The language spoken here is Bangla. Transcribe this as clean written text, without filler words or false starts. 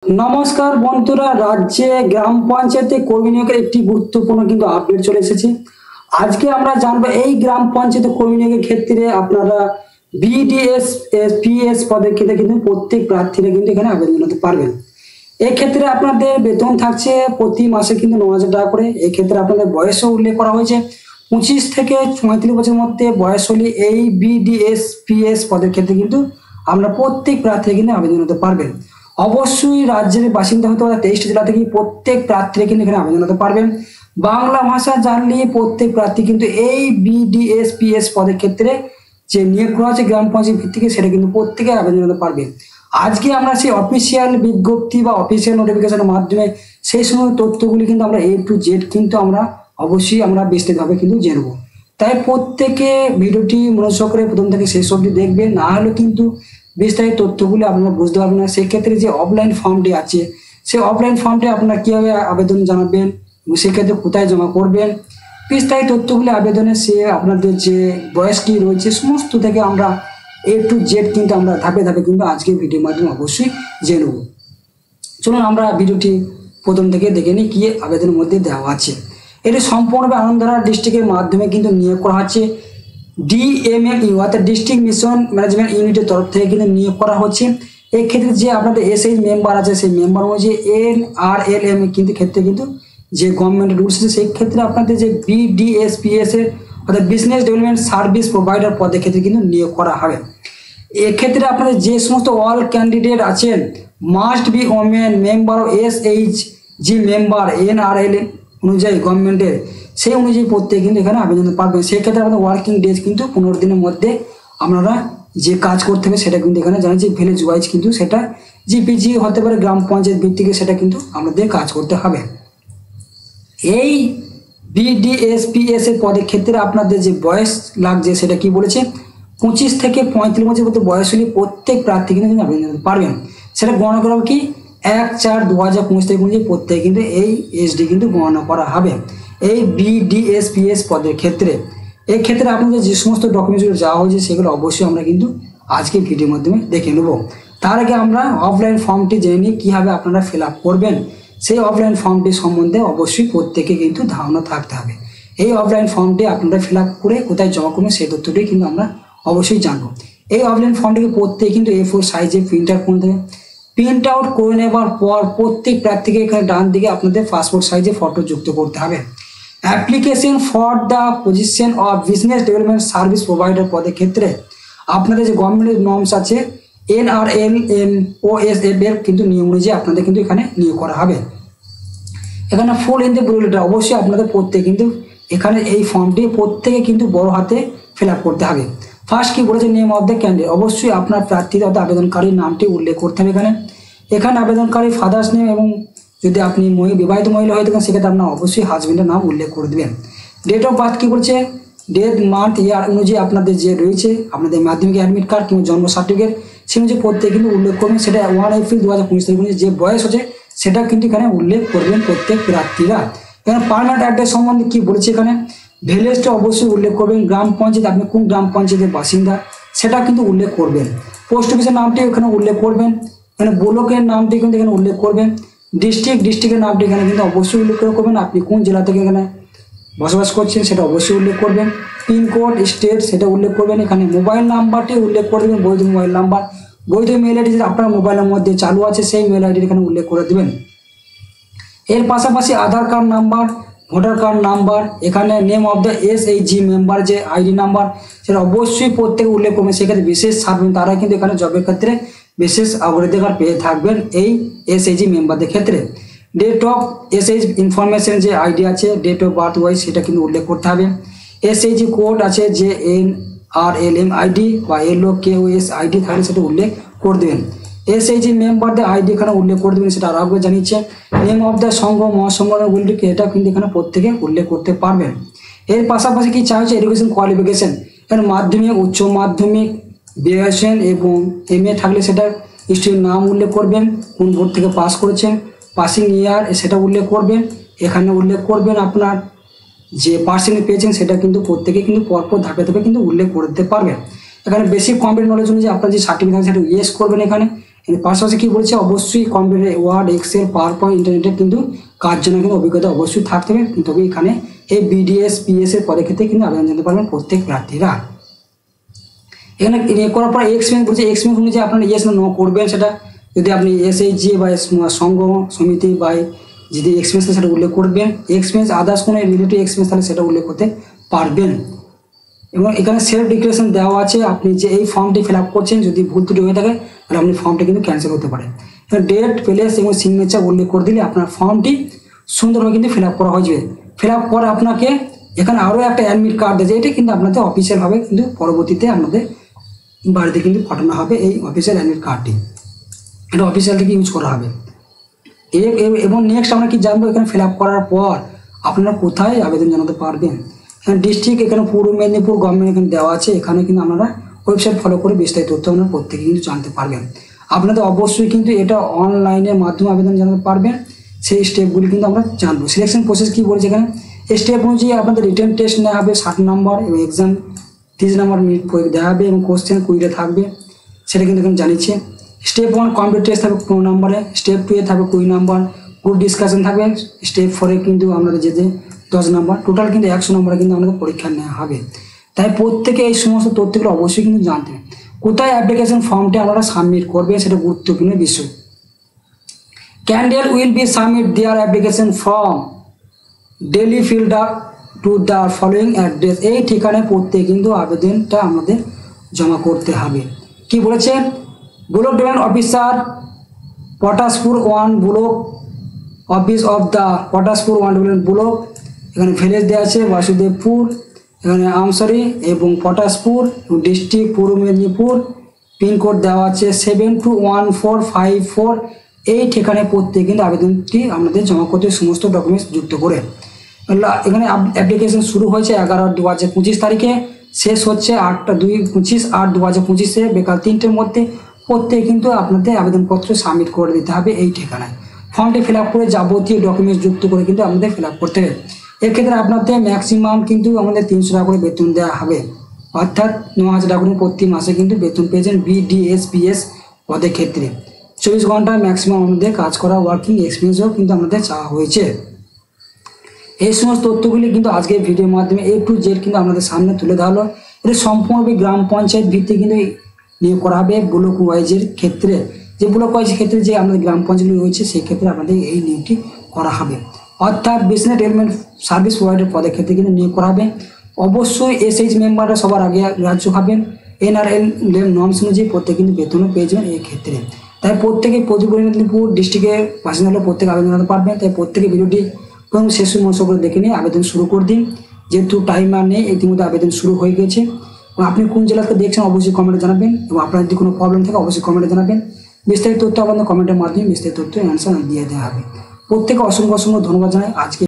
নমস্কার বন্ধুরা, রাজ্যে গ্রাম পঞ্চায়েতে কর্মী নিয়োগের একটি গুরুত্বপূর্ণ কিন্তু আপডেট চলে এসেছে। আজকে আমরা জানবো এই গ্রাম পঞ্চায়েতে কর্মী নিয়োগের ক্ষেত্রে আপনারা বিডিএস পিএস পদের ক্ষেত্রে কিন্তু প্রত্যেক প্রার্থীরা কিন্তু এখানে আবেদন করতে পারবেন। এক্ষেত্রে আপনাদের বেতন থাকছে প্রতি মাসে কিন্তু 9,000 টাকা করে। এক্ষেত্রে আপনাদের বয়সও উল্লেখ করা হয়েছে 25 থেকে 35 বছরের মধ্যে বয়স হলে এই বিডিএস পিএস পদের ক্ষেত্রে কিন্তু আমরা প্রত্যেক প্রার্থীরা কিন্তু আবেদন করতে পারবেন। অবশ্যই রাজ্যের বাসিন্দা হতে হবে 23টি জেলা থেকে প্রত্যেক প্রার্থীরা কিন্তু এখানে আবেদন করতে পারবেন। বাংলা ভাষা জানলে প্রত্যেক প্রার্থী কিন্তু এই বিডিএস পিএস পদের ক্ষেত্রে যে নিয়োগ করা হচ্ছে গ্রাম পঞ্চায়েত ভিত্তিকে সেটা কিন্তু প্রত্যেকে আবেদন করতে পারবে। আজকে আমরা সেই অফিসিয়াল বিজ্ঞপ্তি বা অফিসিয়াল নোটিফিকেশনের মাধ্যমে সেই সময় তথ্যগুলি কিন্তু আমরা A to Z কিন্তু আমরা অবশ্যই আমরা বিস্তৃতভাবে কিন্তু জেনব। তাই প্রত্যেকে ভিডিওটি মনোযোগ করে প্রথম থেকে শেষ অবধি দেখবেন, না হলে কিন্তু বিস্তারিত তথ্যগুলি আপনারা বুঝতে পারবেন না। সেক্ষেত্রে যে অফলাইন ফর্মটি আছে সেই অফলাইন ফর্মটি আপনারা কীভাবে আবেদন জানাবেন এবং সেক্ষেত্রে কোথায় জমা করবেন, বিস্তারিত তথ্যগুলি আবেদনে সে আপনাদের যে বয়স কী রয়েছে সমস্ত থেকে আমরা A to Z কিন্তু আমরা ধাপে ধাপে কিন্তু আজকের ভিডিওর মাধ্যমে অবশ্যই জেনে নেব। চলুন আমরা ভিডিওটি প্রথম থেকে দেখে নিই কী আবেদনের মধ্যে দেওয়া আছে। এটি সম্পূর্ণভাবে আনন্দধারা ডিস্ট্রিক্টের মাধ্যমে কিন্তু নিয়োগ করা হচ্ছে। DMMU অর্থাৎ ডিস্ট্রিক্ট মিশন ম্যানেজমেন্ট ইউনিটের তরফ থেকে কিন্তু নিয়োগ করা হচ্ছে। এক্ষেত্রে যে আপনাদের SH মেম্বার আছে সেই মেম্বার অনুযায়ী NRLM কিন্তু ক্ষেত্রে কিন্তু যে গভর্নমেন্ট রুলস আছে সেই ক্ষেত্রে আপনাদের যে BDSPS এর অর্থাৎ বিজনেস ডেভেলপমেন্ট সার্ভিস প্রোভাইডার পদের ক্ষেত্রে কিন্তু নিয়োগ করা হবে। এক্ষেত্রে আপনাদের যে সমস্ত অল ক্যান্ডিডেট আছেন মাস্ট বি ওমেন মেম্বার ও SHG মেম্বার NRLM অনুযায়ী গভর্নমেন্টের সেই অনুযায়ী প্রত্যেকে কিন্তু এখানে আবেদন পারবেন। সেক্ষেত্রে আপনাদের ওয়ার্কিং ডেজ কিন্তু 15 দিনের মধ্যে আপনারা যে কাজ করতে হবে সেটা কিন্তু এখানে জানেন যে ভিলেজ ওয়াইজ কিন্তু সেটা জিপিজি হতে পারে গ্রাম পঞ্চায়েত ভিত্তিকে সেটা কিন্তু আমাদের কাজ করতে হবে। এই বিডিএসপিএস এর পদের ক্ষেত্রে আপনাদের যে বয়স লাগছে সেটা কি বলেছে 25 থেকে 35 বছর মধ্যে বয়স হলে প্রত্যেক প্রার্থী কিন্তু আবেদন করতে পারবেন। সেটা গণনা করা কি 1/4/2025 তারিখ অনুযায়ী প্রত্যেকে কিন্তু এই SD কিন্তু গণনা করা হবে এই বিডিএসপিএস পদের ক্ষেত্রে। এই ক্ষেত্রে আপনাদের যে সমস্ত ডকুমেন্টসগুলো যাওয়া হয়েছে সেগুলো অবশ্যই আমরা কিন্তু আজকে ভিডিওর মাধ্যমে দেখে নেব। তার আগে আমরা অফলাইন ফর্মটি জেনে নিই কীভাবে আপনারা ফিল আপ করবেন। সেই অফলাইন ফর্মটি সম্বন্ধে অবশ্যই প্রত্যেকে কিন্তু ধারণা থাকতে হবে। এই অফলাইন ফর্মটি আপনারা ফিল আপ করে কোথায় জমা করবেন সেই তথ্যটি কিন্তু আমরা অবশ্যই জানবো। এই অফলাইন ফর্মটিকে প্রত্যেকে কিন্তু A4 সাইজে প্রিন্ট আউট করতে হবে। প্রিন্ট আউট করে নেবার পর প্রত্যেক প্রার্থীকে এখানে ডান দিকে আপনাদের পাসপোর্ট সাইজে ফটো যুক্ত করতে হবে। Application for the position of business development service provider পদের ক্ষেত্রে আপনাদের যে গভর্নমেন্টের নর্মস আছে NRLM OSF এর কিন্তু নিয়ম অনুযায়ী আপনাদের কিন্তু এখানে নিয়োগ করা হবে। এখানে ফুল হিন্দি ব্লু লেটার অবশ্যই আপনাদের প্রত্যেকে কিন্তু এখানে এই ফর্মটি প্রত্যেকে কিন্তু বড় হাতে ফিল আপ করতে হবে। ফার্স্ট কি বলেছে নেম অফ দ্য ক্যান্ডিডেট, অবশ্যই আপনার প্রার্থী অর্থাৎ আবেদনকারীর নামটি উল্লেখ করতে হবে। এখানে আবেদনকারী ফাদার্স নেম এবং যদি আপনি বিবাহিত মহিলা হয়ে থাকেন সেক্ষেত্রে আপনার অবশ্যই হাজবেন্ডের নাম উল্লেখ করে দেবেন। ডেট অফ বার্থ কী বলছে ডেট মান্থ ইয়ার অনুযায়ী আপনাদের যে রয়েছে আপনাদের মাধ্যমিক অ্যাডমিট কার্ড কিংবা জন্ম সার্টিফিকেট সে অনুযায়ী প্রত্যেকে কিন্তু উল্লেখ করবেন। সেটা 1 এপ্রিল 2025 তারিখ অনুযায়ী যে বয়স হচ্ছে সেটা কিন্তু এখানে উল্লেখ করবেন প্রত্যেক প্রার্থীরা। এখানে পার্মানেন্ট অ্যাড্রেস সম্বন্ধে কী বলেছে এখানে ভিলেজটা অবশ্যই উল্লেখ করবেন। গ্রাম পঞ্চায়েত আপনি কোন গ্রাম পঞ্চায়েতের বাসিন্দা সেটা কিন্তু উল্লেখ করবেন। পোস্ট অফিসের নামটি এখানে উল্লেখ করবেন। এখানে ব্লকের নামটি কিন্তু এখানে উল্লেখ করবেন। ডিস্ট্রিক্টের নামটি এখানে কিন্তু অবশ্যই উল্লেখ করবেন। আপনি কোন জেলা থেকে এখানে বসবাস করছেন সেটা অবশ্যই উল্লেখ করবেন। পিনকোড স্টেট সেটা উল্লেখ করবেন। এখানে মোবাইল নাম্বারটি উল্লেখ করে দেবেন, বৈধ মোবাইল নাম্বার, বৈধ মেল আইডি যেটা আপনার মোবাইলের মধ্যে চালু আছে সেই মেল আইডি এখানে উল্লেখ করে দেবেন। এর পাশাপাশি Aadhaar card number, voter card number, এখানে name of the SHG member যে ID নাম্বার সেটা অবশ্যই প্রত্যেকে উল্লেখ করবেন। সেক্ষেত্রে বিশেষ ছাড়বেন তারা কিন্তু এখানে জবের ক্ষেত্রে বিশেষ অগ্রাধিকার পেয়ে থাকবেন এই SHG মেম্বারদের ক্ষেত্রে। ডেট অফ SH ইনফরমেশন যে ID আছে ডেট অফ বার্থ ওয়াইজ সেটা কিন্তু উল্লেখ করতে হবে। SHG কোড আছে যে NRLM ID বা LOKOS ID থাকলে সেটা উল্লেখ করে দেবেন। SHG মেম্বারদের ID এখানে উল্লেখ করে দেবেন, সেটা আরও একবার জানিয়েছে। নেম অফ দ্য সংঘ মহাসংগঠনগুলিকে এটা কিন্তু এখানে প্রত্যেকে উল্লেখ করতে পারবেন। এর পাশাপাশি কি চাইছে এডুকেশন কোয়ালিফিকেশন, এখানে মাধ্যমিক, উচ্চ মাধ্যমিক, গ্রাজুয়েশন এবং MA থাকলে সেটা স্টুডেন্ট নাম উল্লেখ করবেন, কোন বোর্ড থেকে পাস করেছেন, পাসিং ইয়ার সেটা উল্লেখ করবেন। এখানে উল্লেখ করবেন আপনার যে পার্সেন্টেজ পেয়েছেন সেটা কিন্তু প্রত্যেকে কিন্তু পরপর ধাপে ধাপে কিন্তু উল্লেখ করে দিতে পারবেন। এখানে বেসিক কম্পিউটার নলেজ অনুযায়ী আপনার যে সার্টিফিকেট সেটা ইয়েস করবেন। এখানে পাশাপাশি কি বলছে, অবশ্যই computer, Word, Excel, PowerPoint, ইন্টারনেটের কিন্তু কাজ জন্য কিন্তু অভিজ্ঞতা অবশ্যই থাকতে হবে। তবে এখানে এই বিডিএস পিএস এর পদের ক্ষেত্রে কিন্তু আবেদন জানাতে পারবেন প্রত্যেক প্রার্থীরা। এখানে করার পর এক্সপিরিয়েন্স বলছে, এক্সপিরিয়েন্স অনুযায়ী আপনারা ইয়েস না নো করবেন। সেটা যদি আপনি এসএইচজি বা সংঘ সমিতি বা যদি এক্সপিরিয়েন্স সেটা উল্লেখ করবেন। এক্সপিরিয়েন্স আদার্স কোনো রিলেটিভ এক্সপিরিয়েন্স তাহলে সেটা উল্লেখ করতে পারবেন। এবং এখানে সেলফ ডিক্লারেশন দেওয়া আছে, আপনি যে এই ফর্মটি ফিল আপ করছেন যদি ভুল ত্রুটি হয়ে থাকে তাহলে আপনি ফর্মটি কিন্তু ক্যান্সেল হতে পারে। ডেট, প্লেস এবং সিগনেচার উল্লেখ করে দিলে আপনার ফর্মটি সুন্দরভাবে কিন্তু ফিল আপ করা হয়ে যাবে। ফিল আপ করে আপনাকে এখানে আরও একটা অ্যাডমিট কার্ড দিয়েছে, এটা কিন্তু আপনাদের অফিসিয়ালভাবে কিন্তু পরবর্তীতে আপনাদের বাড়িতে কিন্তু পাঠানো হবে এই অফিসিয়াল অ্যাডমিট কার্ডটি। এটা অফিসিয়াল থেকে ইউজ করা হবে। এবং নেক্সট আমরা কি জানবো, এখানে ফিল আপ করার পর আপনারা কোথায় আবেদন জানাতে পারবেন। এখানে ডিস্ট্রিক্ট, এখানে পূর্ব মেদিনীপুর গভর্নমেন্ট এখানে দেওয়া আছে। এখানে কিন্তু আপনারা ওয়েবসাইট ফলো করে বিস্তারিত তথ্য আপনারা প্রত্যেকে কিন্তু জানতে পারবেন। আপনাদের অবশ্যই কিন্তু এটা অনলাইনের মাধ্যমে আবেদন জানাতে পারবেন। সেই স্টেপগুলি কিন্তু আমরা জানবো। সিলেকশন প্রসেস কি বলছে এখানে, স্টেপ অনুযায়ী আপনাদের রিটেন টেস্ট নেওয়া হবে 60 নম্বর এবং এক্সাম 30 নম্বর মিনিট দেওয়া হবে এবং কোশ্চেন 20টা থাকবে, সেটা কিন্তু এখানে জানিয়েছে। স্টেপ 1 কমপ্লিট টেস্ট থাকবে 15 নম্বরে, স্টেপ 2 এ থাকবে 20 নম্বর, গ্রুপ ডিসকাশন থাকবে, স্টেপ 4 এ কিন্তু আপনাদের যেতে 10 নম্বর, টোটাল কিন্তু 100 নম্বরে কিন্তু আমাদের পরীক্ষা নেওয়া হবে। তাই প্রত্যেকে এই সমস্ত তথ্যগুলো অবশ্যই কিন্তু জানতে হবে। কোথায় অ্যাপ্লিকেশন ফর্মটি আপনারা সাবমিট করবেন সেটা গুরুত্বপূর্ণ বিষয়। Candidate will be submit their application form daily filled up to the following address. এই ঠিকানায় প্রত্যেকে কিন্তু আবেদনটা আমাদের জমা করতে হবে। কি বলেছে, block development officer Patashpur 1 block office of the Patashpur 1 development block, এখানে ভিলেজ দেওয়া আছে বাসুদেবপুর, এখানে আমসরি এবং পটাশপুর, ডিস্ট্রিক্ট পূর্ব মেদিনীপুর, পিনকোড দেওয়া আছে 721454। এই ঠিকানায় প্রত্যেকে কিন্তু আবেদনটি আমাদের জমা করতে সমস্ত ডকুমেন্টস যুক্ত করে। এখানে অ্যাপ্লিকেশন শুরু হয়েছে 11/2/2025 তারিখে, শেষ হচ্ছে 8/2/25 8/2025 বিকাল 3টের মধ্যে। প্রত্যেকে কিন্তু আপনাদের আবেদনপত্র সাবমিট করে দিতে হবে এই ঠিকানায়। ফর্মটি ফিল আপ করে যাবতীয় ডকুমেন্টস যুক্ত করে কিন্তু আমাদের ফিল আপ করতে হবে। এক্ষেত্রে আপনাদের ম্যাক্সিমাম কিন্তু আমাদের 300 টাকা করে বেতন দেওয়া হবে, অর্থাৎ 9000 টাকা করে প্রতি মাসে কিন্তু বেতন পেয়েছেন বিডিএসপিএস পদের ক্ষেত্রে। 24 ঘন্টা ম্যাক্সিমাম আমাদের কাজ করা ওয়ার্কিং এক্সপিরিয়েন্সও কিন্তু আমাদের চাওয়া হয়েছে। এই সমস্ত তথ্যগুলি কিন্তু আজকের ভিডিওর মাধ্যমে A to Z কিন্তু আমাদের সামনে তুলে ধরা হলো। এটা সম্পূর্ণভাবে গ্রাম পঞ্চায়েত ভিত্তিক কিন্তু নিয়োগ করা হবে। ব্লক ওয়াইজের ক্ষেত্রে, যে ব্লক ওয়াইজের ক্ষেত্রে যে আমাদের গ্রাম পঞ্চায়েত রয়েছে সেই ক্ষেত্রে আমাদের এই নিয়োগটি করা হবে, অর্থাৎ বিজনেস ডেভেলপমেন্ট সার্ভিস প্রোভাইডার পদের ক্ষেত্রে কিন্তু নিয়োগ করা হবে। অবশ্যই SH মেম্বাররা সবার আগে রাজ্য হবেন। NRL নর্মস অনুযায়ী প্রত্যেকে কিন্তু বেতনও পেয়ে যাবেন এই ক্ষেত্রে। তাই প্রত্যেকে পূর্ব মেদিনীপুর ডিস্ট্রিক্টের বাসিন্দা হলে প্রত্যেকে আবেদন জানাতে পারবেন। তাই প্রত্যেকে ভিডিওটি এবং শেষ মনোযোগ করে দেখে নিয়ে আবেদন শুরু করে দিন, যেহেতু টাইম আর নেই, ইতিমধ্যে আবেদন শুরু হয়ে গেছে। এবং আপনি কোন জেলাতে দেখছেন অবশ্যই কমেন্টে জানাবেন, এবং আপনার যদি কোনো প্রবলেম থাকে অবশ্যই কমেন্টে জানাবেন। বিস্তারিত তথ্য আপনাদের কমেন্টের মাধ্যমে বিস্তারিত তথ্য অ্যান্সার দিয়ে দেওয়া হবে। প্রত্যেকে অসংখ্য ধন্যবাদ জানাই। আজকে